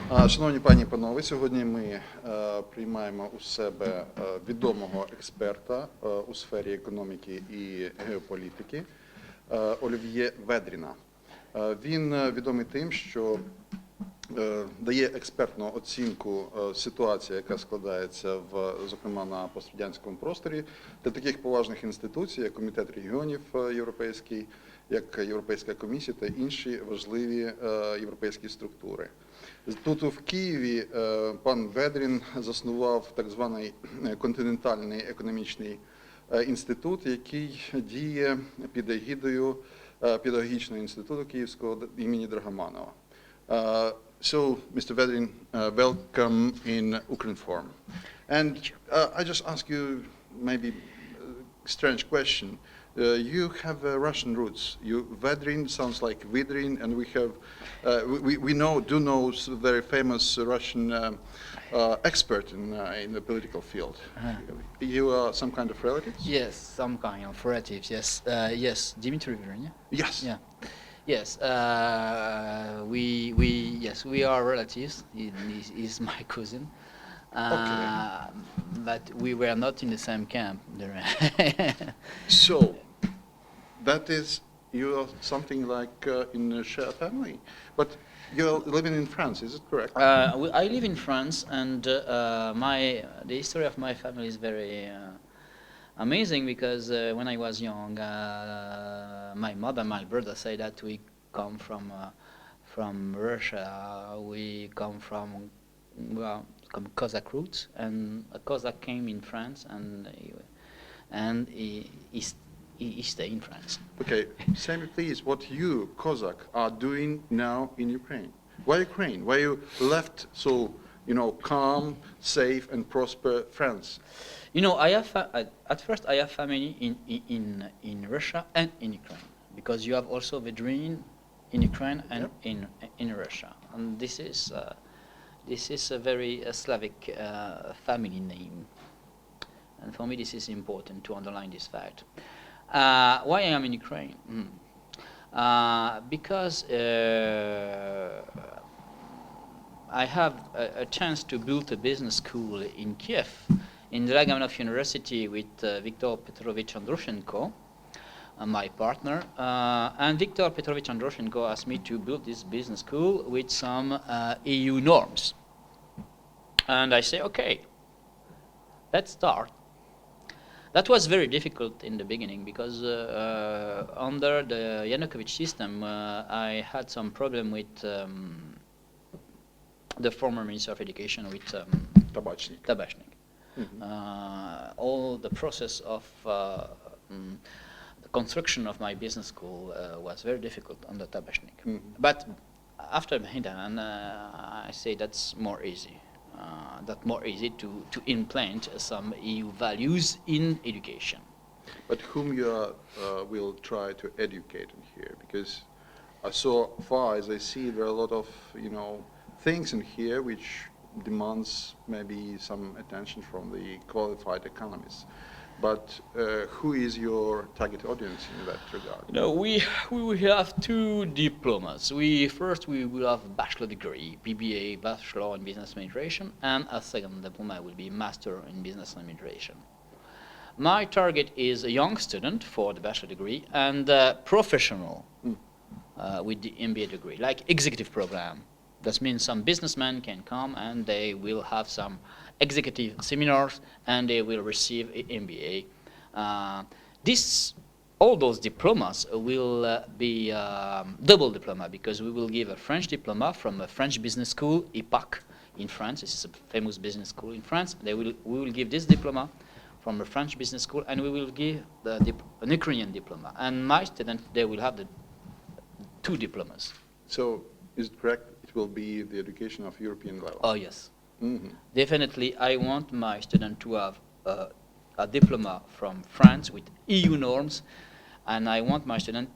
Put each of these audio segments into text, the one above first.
Шановні пані і панове, сьогодні ми приймаємо у себе відомого експерта у сфері економіки і геополітики Олів'є Ведріна. Він відомий тим, що дає експертну оцінку ситуації, яка складається, зокрема, на пострадянському просторі, для таких поважних інституцій, як Комітет регіонів європейський, як Європейська комісія та інші важливі європейські структури. Тут в Києві пан Ведрін заснував так званий континентальний економічний інститут, який діє під егідою педагогічного інституту Київського імені Драгоманова. So, Mr. Vedrin, welcome in Укрінформ. And I just ask you maybe a strange question. You have Russian roots. Vedrin sounds like Vidrin, and we do know very famous Russian expert in the political field. You are some kind of relatives? Yes, some kind of relatives. Yes, yes, Dmitry Vedrin. Yeah? Yes. Yeah. Yes, we are relatives. He's my cousin. Okay. But we were not in the same camp. So, that is, you are something like in a shared family. But you're living in France, is it correct? I live in France, and the history of my family is very amazing, because when I was young, my mother and my brother say that we come from Russia. We come from Cossack roots, and a Cossack came in France, and he stayed in France. Okay, say me please what you, Cossack, are doing now in Ukraine. Why Ukraine? Why you left so, calm, safe, and prosper France? You know, at first I have family in Russia and in Ukraine, because you have also Vedrin in Ukraine and in Russia, and this is a very Slavic family name, and for me this is important to underline this fact. Why I am in Ukraine? Because I have a chance to build a business school in Kiev, in Dragomanov University, with Viktor Petrovich Andrushenko, my partner, and Viktor Petrovich Andrushenko asked me to build this business school with some EU norms. And I say, okay, let's start. That was very difficult in the beginning, because under the Yanukovych system, I had some problem with the former Minister of Education, with Tabachnik. All the process of the construction of my business school was very difficult under Tabachnik. But after Maidan, I say that's more easy. More easy to implant some EU values in education. But whom you will try to educate in here? Because so far as I see, there are a lot of things in here which demands maybe some attention from the qualified economists. But who is your target audience in that regard? No, we will have two diplomas. First we will have bachelor degree, BBA, Bachelor in Business Administration, and a second diploma will be Master in Business Administration. My target is a young student for the bachelor degree, and professional with the MBA degree, like executive program. That means some businessmen can come and they will have some executive seminars, and they will receive an MBA. All those diplomas will be double diploma, because we will give a French diploma from a French business school, IPAC, in France. This is a famous business school in France. We will give this diploma from a French business school, and we will give an Ukrainian diploma. And my students, they will have the two diplomas. So, is it correct? It will be the education of European level? Oh, yes. Definitely, I want my student to have a diploma from France with EU norms, and I want my student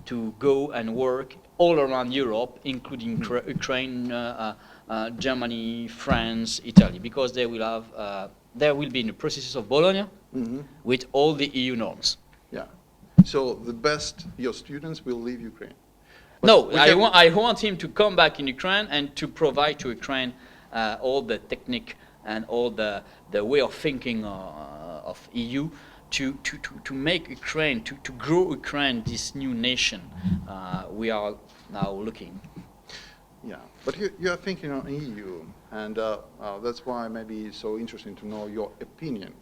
to go and work all around Europe, including Ukraine, Germany, France, Italy, because they will be in the processes of Bologna with all the EU norms. Yeah. So your students will leave Ukraine? No, we I can- want him to come back in Ukraine and to provide to Ukraine all the technique and all the way of thinking of EU to make Ukraine, to grow Ukraine, this new nation we are now looking. Yeah, but you are thinking on EU, and that's why maybe it's so interesting to know your opinion.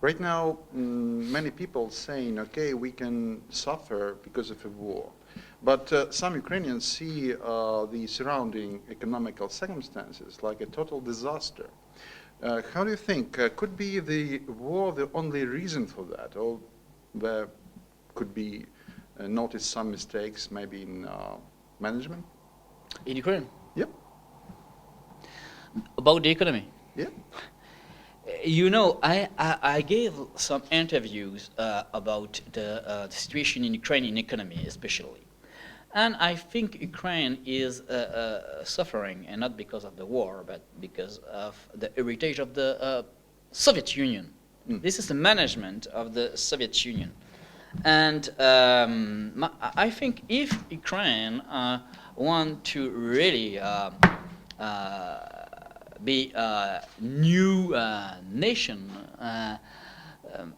Right now, many people saying, okay, we can suffer because of a war. But some Ukrainians see the surrounding economical circumstances like a total disaster. How do you think, could be the war the only reason for that? Or there could be noticed some mistakes maybe in management? In Ukraine? Yep. About the economy? Yep. You know, I gave some interviews about the situation in Ukrainian economy especially. And I think Ukraine is suffering, and not because of the war, but because of the heritage of the Soviet Union. This is the management of the Soviet Union. And I think if Ukraine want to really be a new nation,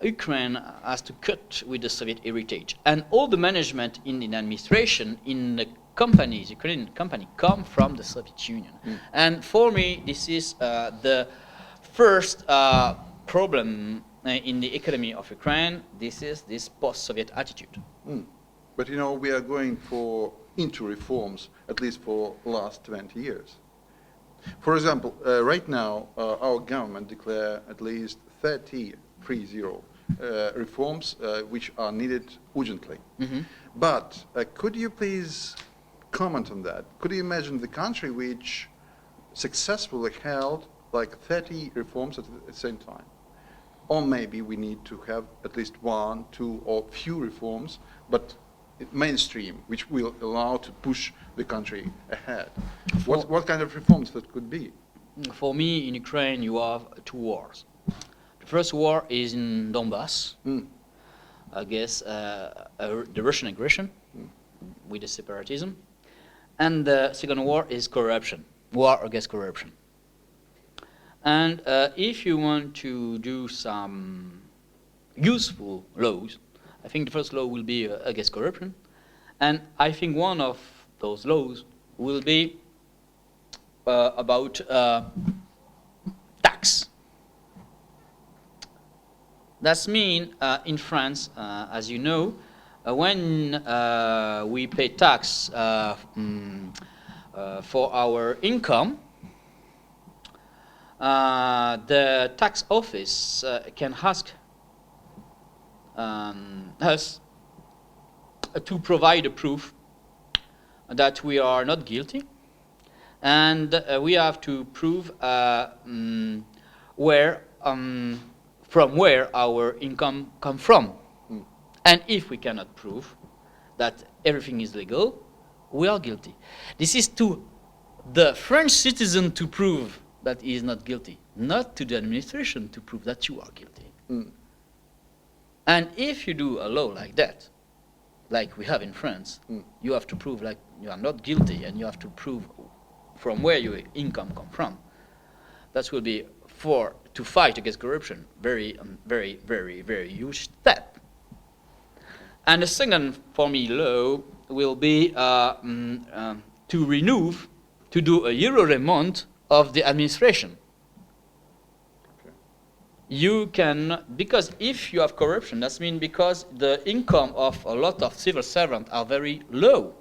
Ukraine has to cut with the Soviet heritage. And all the management in the administration, in the companies, Ukrainian company, come from the Soviet Union. And for me, this is the first problem in the economy of Ukraine. This is this post-Soviet attitude. But you know, we are going into reforms, at least for last 20 years. For example, right now, our government declare at least 30 reforms which are needed urgently. But could you please comment on that? Could you imagine the country which successfully held like 30 reforms at the same time? Or maybe we need to have at least 1, 2, or few reforms, but mainstream, which will allow to push the country ahead. What kind of reforms that could be? For me, in Ukraine, you have 2 wars. The first war is in Donbass, I guess the Russian aggression with the separatism. And the second war is corruption, war against corruption. And if you want to do some useful laws, I think the first law will be against corruption. And I think one of those laws will be about tax. That means in France, as you know, when we pay tax for our income, the tax office can ask us to provide a proof that we are not guilty, and we have to prove from where our income comes from. And if we cannot prove that everything is legal, we are guilty. This is to the French citizen to prove that he is not guilty, not to the administration to prove that you are guilty. And if you do a law like that, like we have in France, you have to prove like you are not guilty, and you have to prove from where your income comes from. That will be to fight against corruption, very, very huge step. And the second, for me, law will be to do a euro remount of the administration. You can, because if you have corruption, that means because the income of a lot of civil servants are very low.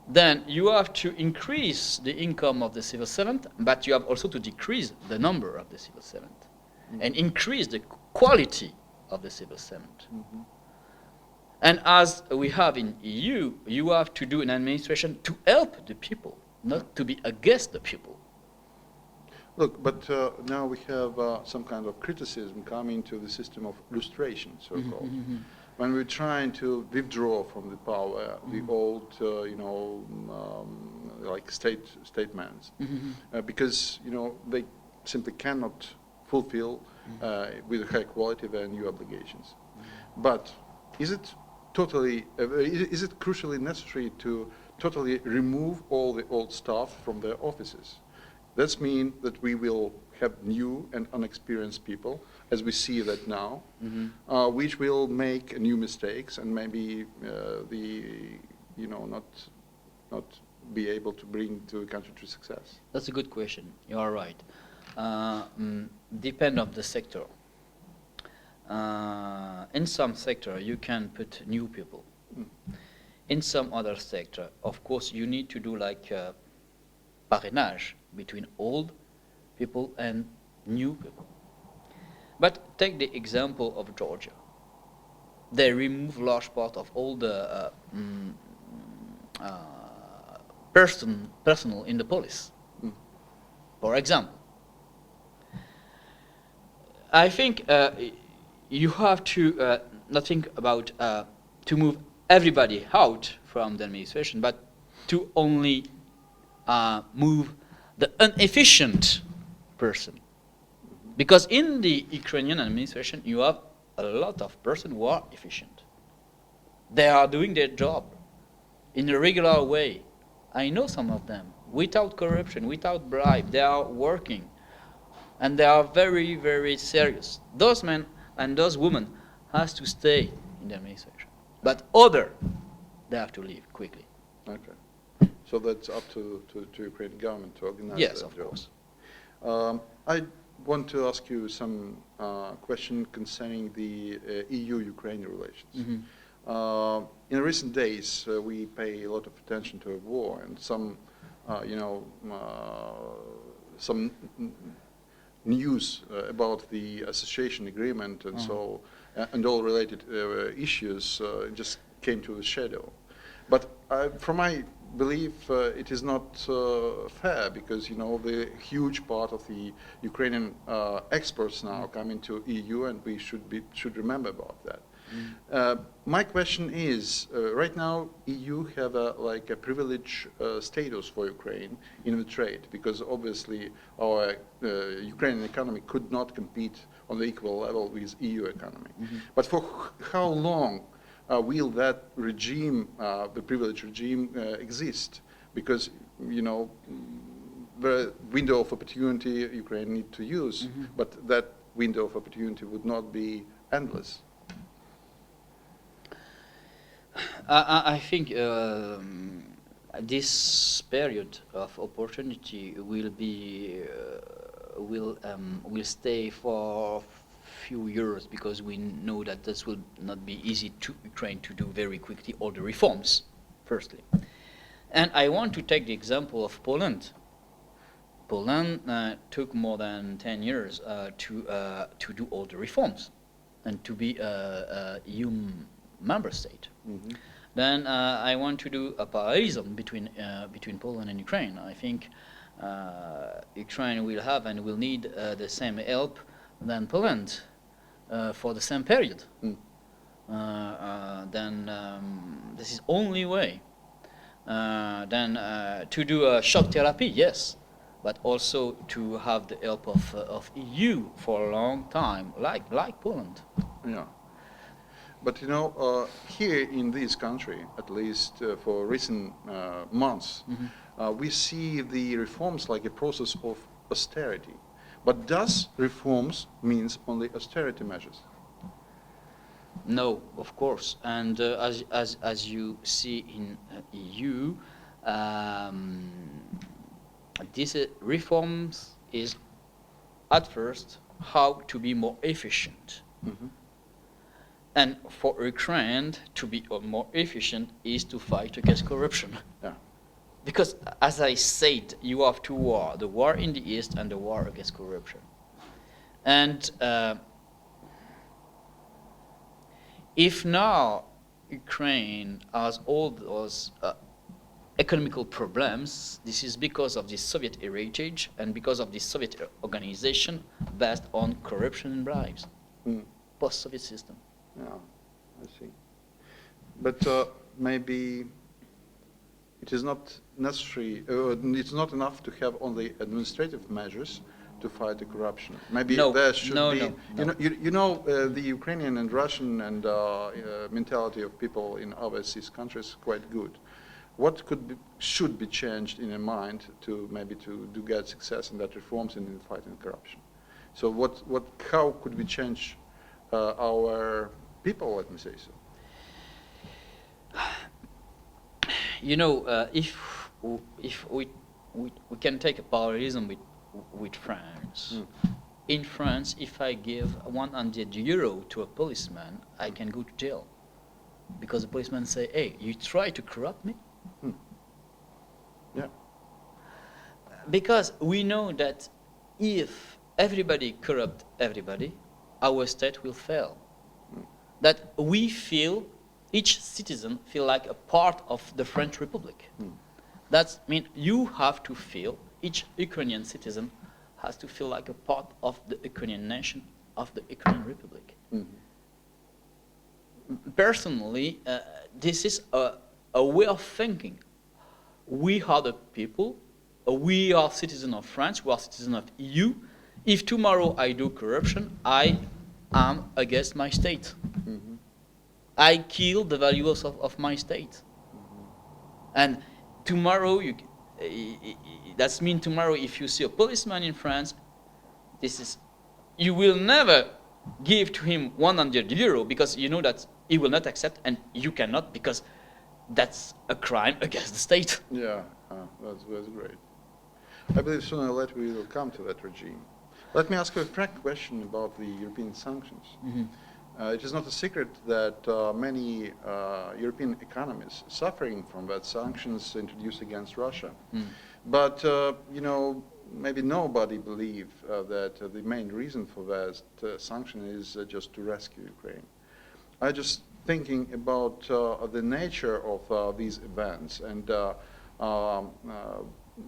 Then you have to increase the income of the civil servant, but you have also to decrease the number of the civil servant and increase the quality of the civil servant. And as we have in EU, you have to do an administration to help the people, not to be against the people. Look, but now we have some kind of criticism coming to the system of lustration, so-called. When we're trying to withdraw from the power the old, like statements, because they simply cannot fulfill with high quality their new obligations. But is it totally, is it crucially necessary to totally remove all the old staff from their offices? That means that we will have new and unexperienced people, as we see that now, which will make new mistakes and maybe not be able to bring the country to success. That's a good question. You are right. Depend on the sector. In some sector, you can put new people. In some other sector, of course, you need to do like parrainage between old people and new people. But take the example of Georgia. They remove large part of all the personnel in the police. For example, I think you have to not think about to move everybody out from the administration, but to only move the inefficient person. Because in the Ukrainian administration, you have a lot of persons who are efficient. They are doing their job in a regular way. I know some of them, without corruption, without bribe. They are working, and they are very, very serious. Those men and those women has to stay in the administration. But other, they have to leave quickly. Okay. So that's up to Ukrainian government to organize Yes, that of job. course. I want to ask you some question concerning the EU-Ukraine relations. In recent days, we pay a lot of attention to a war, and some news about the association agreement and so and all related issues just came to the shadow. But from my belief, it is not fair, because the huge part of the Ukrainian exports now come into EU, and we should remember about that. My question is, right now EU have a privileged status for Ukraine in the trade, because obviously our Ukrainian economy could not compete on the equal level with EU economy. But for how long will that regime, the privileged regime, exist? Because the window of opportunity Ukraine need to use, but that window of opportunity would not be endless. I think this period of opportunity will stay for few years, because we know that this will not be easy to Ukraine to do very quickly all the reforms, firstly. And I want to take the example of Poland. Poland took more than 10 years to do all the reforms and to be a EU member state. Then I want to do a parallelism between Poland and Ukraine. I think Ukraine will have and will need the same help than Poland for the same period. Then this is only way. Then to do a shock therapy, yes, but also to have the help of EU for a long time, like Poland. Yeah. But here in this country, at least for recent months, we see the reforms like a process of austerity. But does reforms means only austerity measures? No, of course. And as you see in EU, these reforms is at first how to be more efficient. And for Ukraine to be more efficient is to fight against corruption. Yeah. Because, as I said, you have two wars, the war in the East and the war against corruption. And if now Ukraine has all those economical problems, this is because of the Soviet heritage and because of the Soviet organization based on corruption and bribes, post-Soviet system. Yeah, I see. But maybe it is not necessary, it's not enough to have only administrative measures to fight the corruption? Maybe No, there should no, be. no, no. You know the Ukrainian and Russian and mentality of people in overseas countries quite good. What should be changed in a mind to maybe to get success in that reforms and in fighting corruption? So how could we change our people? Let me say so. You know, if we can take a parallelism with France. In France, if I give 100 euro to a policeman, I can go to jail. Because the policeman say, hey, you try to corrupt me? Yeah. Because we know that if everybody corrupt everybody, our state will fail. That we feel, each citizen feel like a part of the French Republic. That means you have to feel, each Ukrainian citizen has to feel like a part of the Ukrainian nation, of the Ukrainian Republic. Personally, this is a way of thinking. We are the people, we are citizens of France, we are citizens of EU. If tomorrow I do corruption, I am against my state. I kill the values of my state. And tomorrow, that means tomorrow if you see a policeman in France, you will never give to him 100 euro because you know that he will not accept and you cannot because that's a crime against the state. Yeah, that's great. I believe sooner or later we will come to that regime. Let me ask you a frank question about the European sanctions. It is not a secret that many European economies suffering from that sanctions introduced against Russia. But, you know, maybe nobody believes that the main reason for that sanction is just to rescue Ukraine. I'm just thinking about the nature of these events and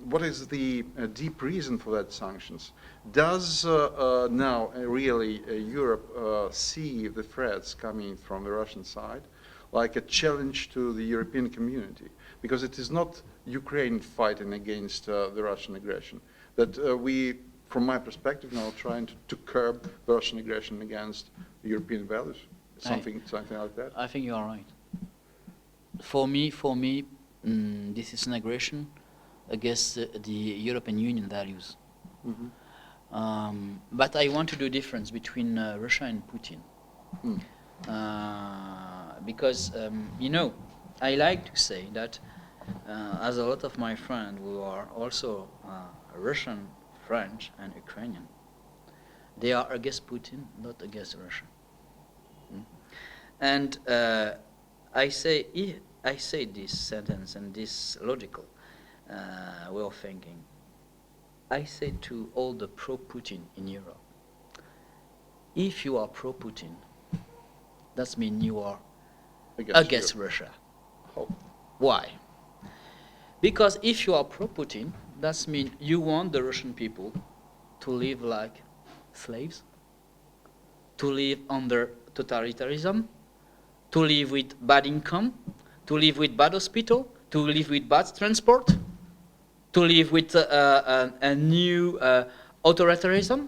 what is the deep reason for that sanctions? Does now really Europe see the threats coming from the Russian side like a challenge to the European community? Because it is not Ukraine fighting against the Russian aggression. That we, from my perspective now, trying to curb the Russian aggression against European values. Something like that. I think you are right. For me, this is an aggression against the European Union values. But I want to do a difference between Russia and Putin. Because, you know, I like to say that as a lot of my friends who are also Russian, French, and Ukrainian, they are against Putin, not against Russia. And I say this sentence and this logical way of thinking. I say to all the pro-Putin in Europe, if you are pro-Putin, that means you are against Russia. Oh. Why? Because if you are pro-Putin, that means you want the Russian people to live like slaves, to live under totalitarianism, to live with bad income, to live with bad hospital, to live with bad transport, to live with a new authoritarianism.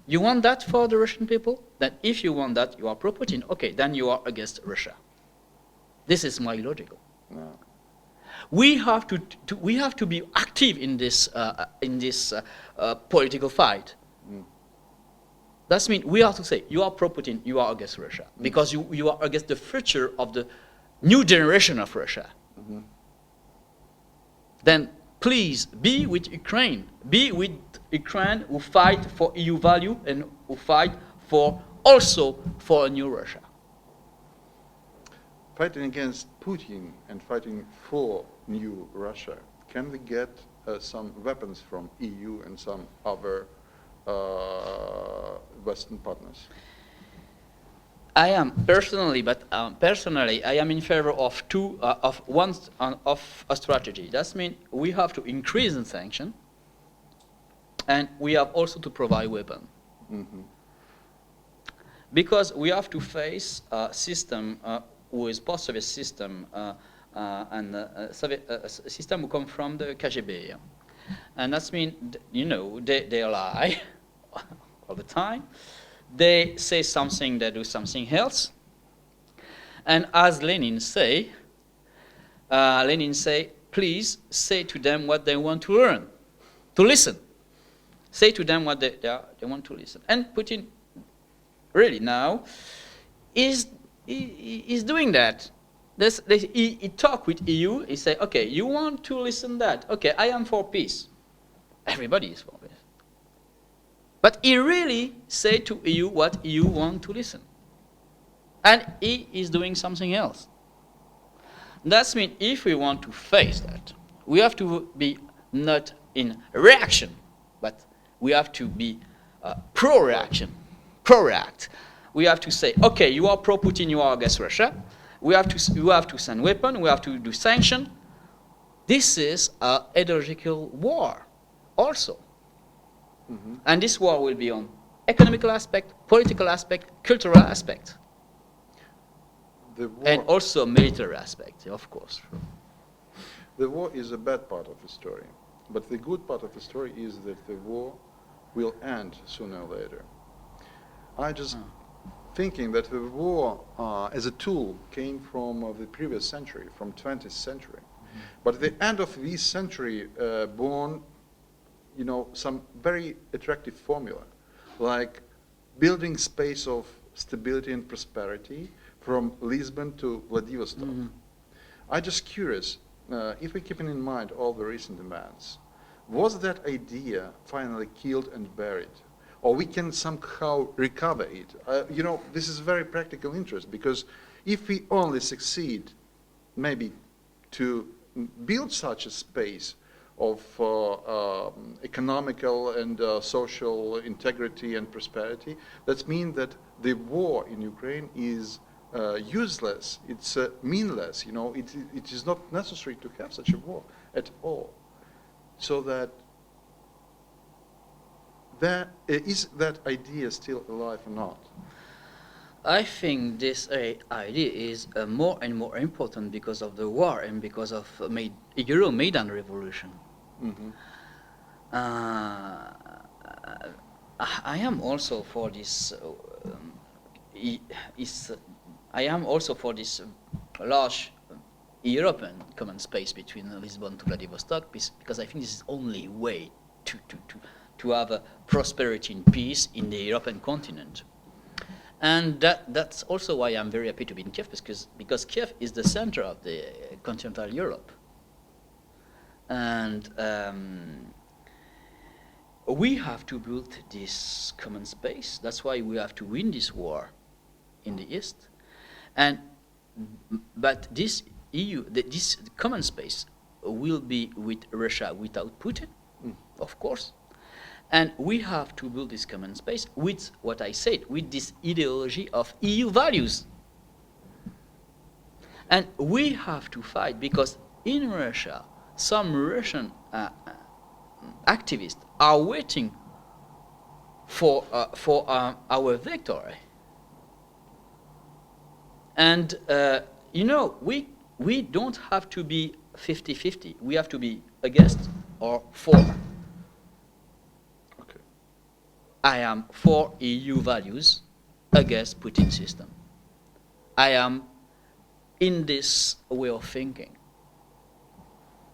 You want that for the Russian people? Then if you want that, you are pro-Putin. Okay, then you are against Russia. This is my logical. No. We have to be active in this political fight. That means we have to say, you are pro-Putin, you are against Russia. Because you are against the future of the new generation of Russia. Then please be with Ukraine. Be with Ukraine who fight for EU value and who fight also for a new Russia. Fighting against Putin and fighting for new Russia, can we get some weapons from EU and some other Western partners? I am personally, I am in favor of a strategy. That means we have to increase the sanction, and we have also to provide weapons. Because we have to face a system who is post-Soviet system and a system who come from the KGB. And that means, you know, they lie, all the time. They say something, they do something else. And as Lenin say, please say to them what they want to learn, to listen. Say to them what they want to listen. And Putin, really now, is doing that. He talk with EU, he say, okay, you want to listen that. Okay, I am for peace. Everybody is for peace. But he really say to EU what EU want to listen. And he is doing something else. That means if we want to face that, we have to be not in reaction, but we have to be pro-reaction, pro-react. We have to say, okay, you are pro-Putin, you are against Russia. You have to send weapons, we have to do sanctions. This is an ideological war also. Mm-hmm. And this war will be on economical aspect, political aspect, cultural aspect. And also military aspect, of course. The war is a bad part of the story. But the good part of the story is that the war will end sooner or later. I just thinking that the war as a tool came from the previous century, from 20th century. Mm-hmm. But at the end of this century born, some very attractive formula, like building space of stability and prosperity from Lisbon to Vladivostok. Mm-hmm. I'm just curious, if we keep in mind all the recent events, was that idea finally killed and buried? Or we can somehow recover it? This is very practical interest, because if we only succeed maybe to build such a space of economical and social integrity and prosperity, that means that the war in Ukraine is useless, it's meaningless, it is not necessary to have such a war at all. So that is that idea still alive or not? I think this idea is more and more important because of the war and because of Euromaidan revolution. Mm-hmm. I am also for this. I am also for this large European common space between Lisbon to Vladivostok, because I think this is the only way to have a prosperity and peace in the European continent. And that's also why I'm very happy to be in Kiev, because Kiev is the center of the continental Europe. And we have to build this common space. That's why we have to win this war in the East. But this this common space will be with Russia without Putin, of course. And we have to build this common space with what I said, with this ideology of EU values. And we have to fight, because in Russia, some Russian activists are waiting for our victory. And we don't have to be 50-50. We have to be against or for. Okay. I am for EU values, against Putin system. I am in this way of thinking.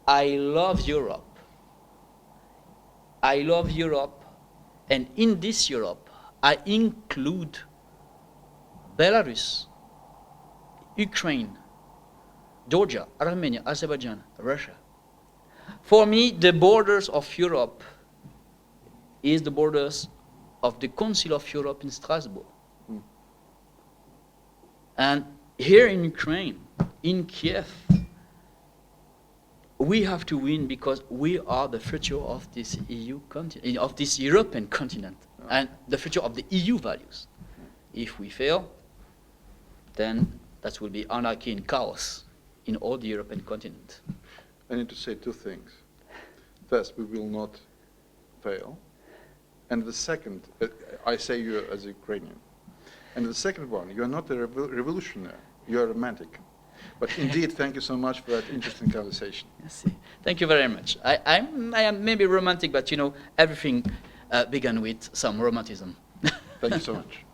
I love Europe. I love Europe, and in this Europe, I include Belarus, Ukraine, Georgia, Armenia, Azerbaijan, Russia. For me, the borders of Europe is the borders of the Council of Europe in Strasbourg. And here in Ukraine, in Kiev, we have to win, because we are the future of this EU continent, of this European continent, and the future of the EU values. If we fail, then that will be anarchy and chaos in all the European continent. I need to say two things. First, we will not fail. And the second, I say you as a Ukrainian. And the second one, you are not a revolutionary, you are romantic. But indeed, thank you so much for that interesting conversation. Thank you very much. I am maybe romantic, but everything began with some romanticism. Thank you so much.